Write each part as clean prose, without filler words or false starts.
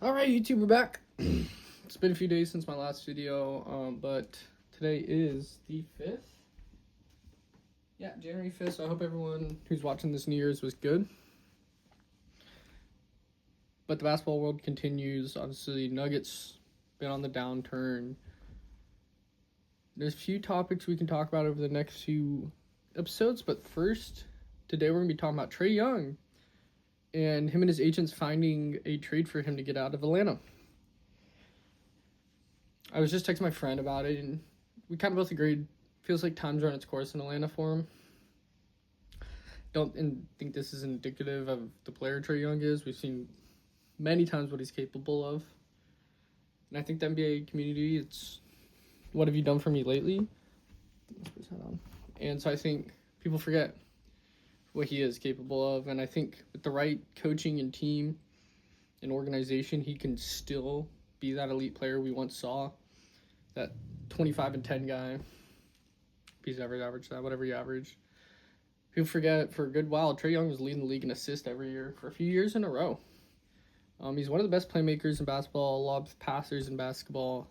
Alright, YouTube, we're back. It's been a few days since my last video, but today is the 5th. Yeah, January 5th, so I hope everyone who's watching this New Year's was good. But the basketball world continues. Obviously, Nuggets been on the downturn. There's a few topics we can talk about over the next few episodes, but first, today we're going to be talking about Trae Young and him and his agents finding a trade for him to get out of Atlanta. I was just texting my friend about it, and we kind of both agreed. Feels like time's run its course in Atlanta for him. Don't think this is indicative of the player Trae Young is. We've seen many times what he's capable of. And I think the NBA community, it's what have you done for me lately? And so I think people forget what he is capable of. And I think with the right coaching and team and organization, he can still be that elite player we once saw. That 25 and 10 guy. If he's ever averaged that, whatever he averaged. People forget, for a good while, Trae Young was leading the league in assists every year for a few years in a row. He's one of the best playmakers in basketball, a lot of passers in basketball.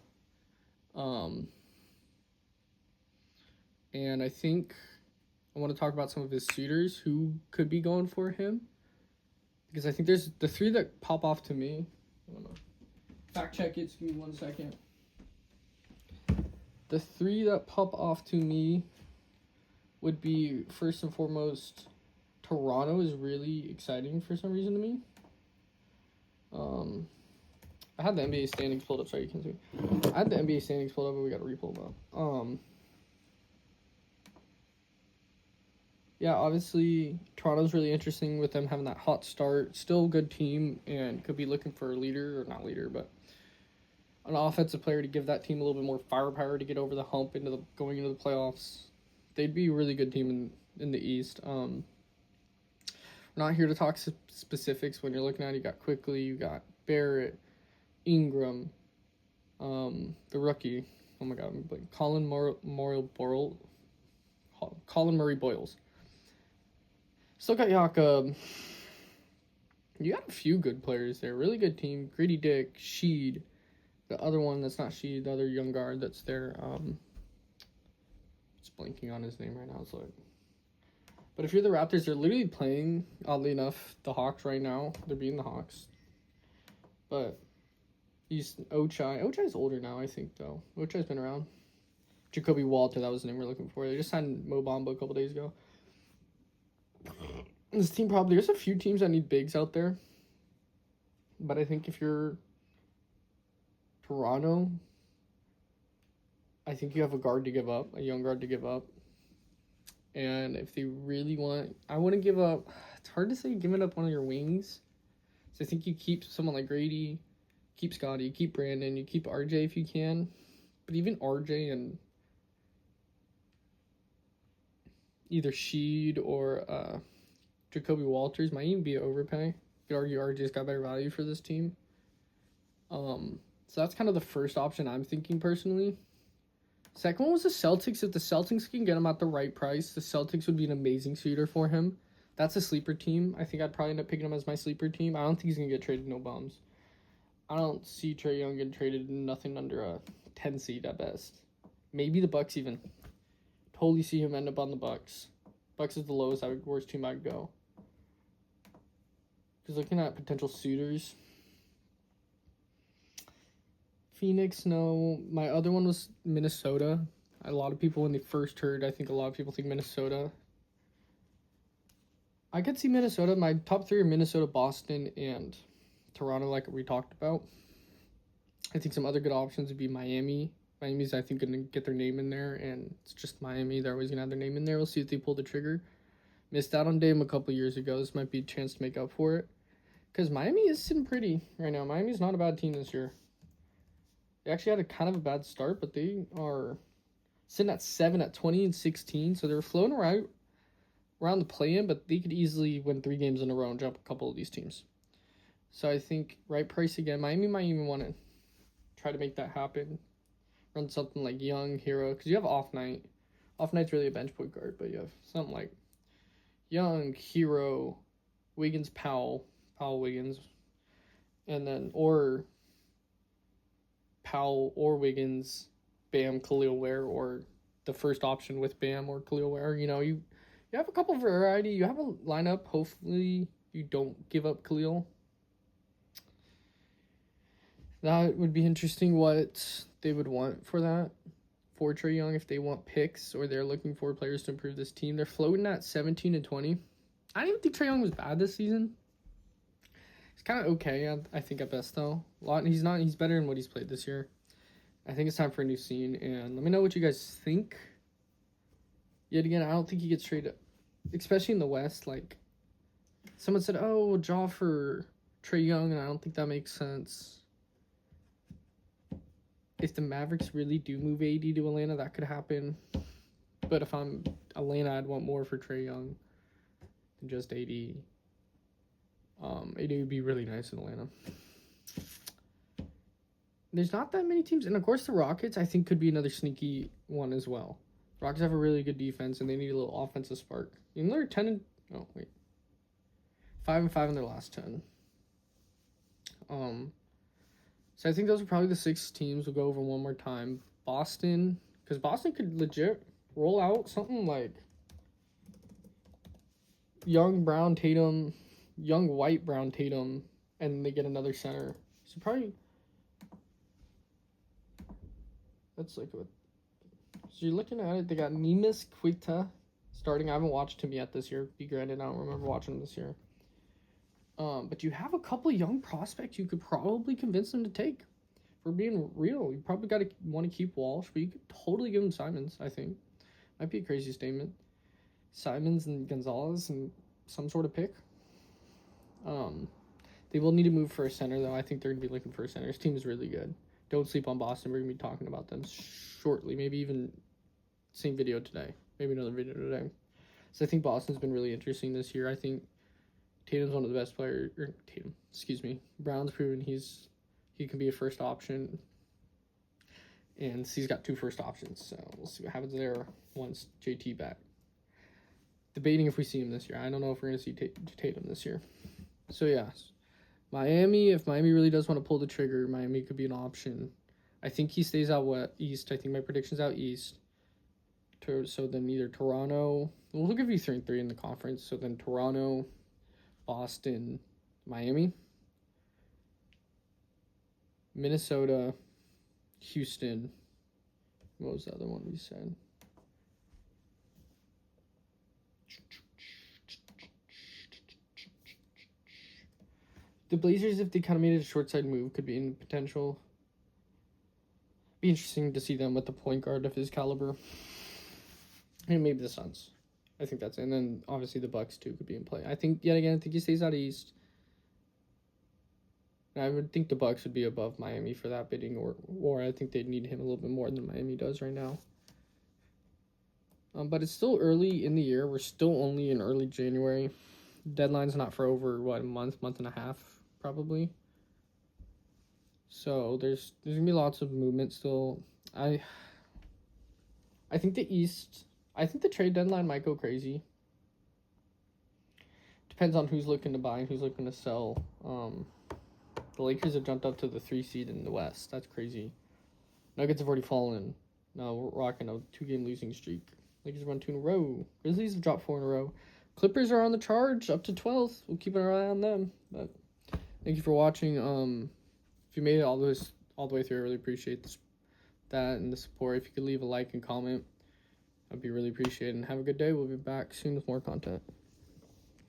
And I think I want to talk about some of his suitors who could be going for him. Because I think there's the three that pop off to me. I don't know. Fact check it, give me 1 second. The three that pop off to me would be, first and foremost, Toronto is really exciting for some reason to me. I had the NBA standings pulled up, sorry you can see. I had the NBA standings pulled up, but we got to re-pull them up. Yeah, obviously, Toronto's really interesting with them having that hot start. Still a good team and could be looking for a leader, or not leader, but an offensive player to give that team a little bit more firepower to get over the hump going into the playoffs. They'd be a really good team in the East. We're not here to talk specifics. When you're looking at it, you got Quickly, you got Barrett, Ingram, the rookie. Oh my God, I'm blanking. Colin Murray Boyles. Still got Jakob. You got a few good players there. Really good team. Gritty Dick, Sheed. The other one that's not Sheed, the other young guard that's there. Just blanking on his name right now. But if you're the Raptors, they're literally playing, oddly enough, the Hawks right now. They're beating the Hawks. But he's Ochai. Ochai's older now, I think, though. Ochai's been around. Jacoby Walter, that was the name we're looking for. They just signed Mo Bamba a couple days ago. This team there's a few teams that need bigs out there. But I think if you're Toronto, I think you have a guard to give up, a young guard to give up. And if they really want, I wouldn't give up. It's hard to say giving up one of your wings. So I think you keep someone like Grady, keep Scotty, you keep Brandon, you keep RJ if you can. But even RJ and either Sheed or Jacoby Walters might even be an overpay. You could argue RJ's got better value for this team. So that's kind of the first option I'm thinking personally. Second one was the Celtics. If the Celtics can get him at the right price, the Celtics would be an amazing suitor for him. That's a sleeper team. I think I'd probably end up picking him as my sleeper team. I don't think he's going to get traded no bums. I don't see Trae Young getting traded in nothing under a 10 seed at best. Maybe the Bucks even. Totally see him end up on the Bucks. Bucks is the lowest worst team I'd go. Just looking at potential suitors. Phoenix, no. My other one was Minnesota. A lot of people, when they first heard, I think a lot of people think Minnesota. I could see Minnesota. My top three are Minnesota, Boston, and Toronto, like we talked about. I think some other good options would be Miami. Miami's, I think, going to get their name in there, and it's just Miami. They're always going to have their name in there. We'll see if they pull the trigger. Missed out on Dame a couple years ago. This might be a chance to make up for it. Because Miami is sitting pretty right now. Miami's not a bad team this year. They actually had a kind of a bad start, but they are sitting at 7 at 20 and 16. So they're floating around the play-in, but they could easily win 3 games in a row and jump a couple of these teams. So I think right price again. Miami might even want to try to make that happen. Run something like Young, Hero, because you have Off Night. Off Night's really a bench point guard, but you have something like Young, Hero, Wiggins, Powell, Wiggins. and then or Powell or Wiggins, Bam, Khalil Ware, or the first option with Bam or Khalil Ware. You have a couple variety. You have a lineup. Hopefully, you don't give up Khalil. That would be interesting what they would want for that. For Trae Young, if they want picks or they're looking for players to improve this team. They're floating at 17 and 20. I didn't even think Trae Young was bad this season. He's kind of okay, I think, at best, though. He's better than what he's played this year. I think it's time for a new scene, and let me know what you guys think. Yet again, I don't think he gets traded, especially in the West. Like, someone said, oh, Ja for Trae Young, and I don't think that makes sense. If the Mavericks really do move AD to Atlanta, that could happen. But if I'm Atlanta, I'd want more for Trae Young than just AD. AD would be really nice in Atlanta. There's not that many teams. And, of course, the Rockets, I think, could be another sneaky one as well. Rockets have a really good defense, and they need a little offensive spark. Even though they're 10 and... Oh, wait. 5-5 in their last 10. So I think those are probably the 6 teams. We'll go over one more time. Boston, because Boston could legit roll out something like young Brown Tatum, young white Brown Tatum, and they get another center. So probably... Let's look at... So you're looking at it, they got Neemias Queta starting. I haven't watched him yet this year. Be granted, I don't remember watching him this year. But you have a couple of young prospects you could probably convince them to take. For being real, you probably want to keep Walsh, but you could totally give him Simons, I think. Might be a crazy statement. Simons and Gonzalez and some sort of pick. They will need to move for a center, though. I think they're going to be looking for a center. This team is really good. Don't sleep on Boston. We're going to be talking about them shortly. Maybe even same video today. Maybe another video today. So I think Boston's been really interesting this year. I think Tatum's one of the best players. Brown's proven he can be a first option. And he's got 2 first options. So we'll see what happens there once JT back. Debating if we see him this year. I don't know if we're going to see Tatum this year. So yeah. Miami, if Miami really does want to pull the trigger, Miami could be an option. I think he stays out east. I think my prediction's out east. So then either Toronto, we'll give you 3-3 in the conference. So then Toronto, Boston, Miami, Minnesota, Houston. What was the other one we said? The Blazers, if they kind of made a short side move, could be in potential. Be interesting to see them with the point guard of his caliber. And maybe the Suns. I think that's it. And then obviously the Bucks too could be in play. I think he stays out east. And I would think the Bucks would be above Miami for that bidding, or I think they'd need him a little bit more than Miami does right now. But it's still early in the year. We're still only in early January. Deadline's not for over a month and a half probably. So there's gonna be lots of movement still. I think the trade deadline might go crazy. Depends on who's looking to buy and who's looking to sell. The Lakers have jumped up to the 3 seed in the West. That's crazy. Nuggets have already fallen. Now we're rocking a 2-game losing streak. Lakers have won 2 in a row. Grizzlies have dropped 4 in a row. Clippers are on the charge, up to 12th. We'll keep an eye on them. But thank you for watching. If you made it all the way through, I really appreciate that and the support. If you could leave a like and comment, I'd be really appreciated. And have a good day. We'll be back soon with more content.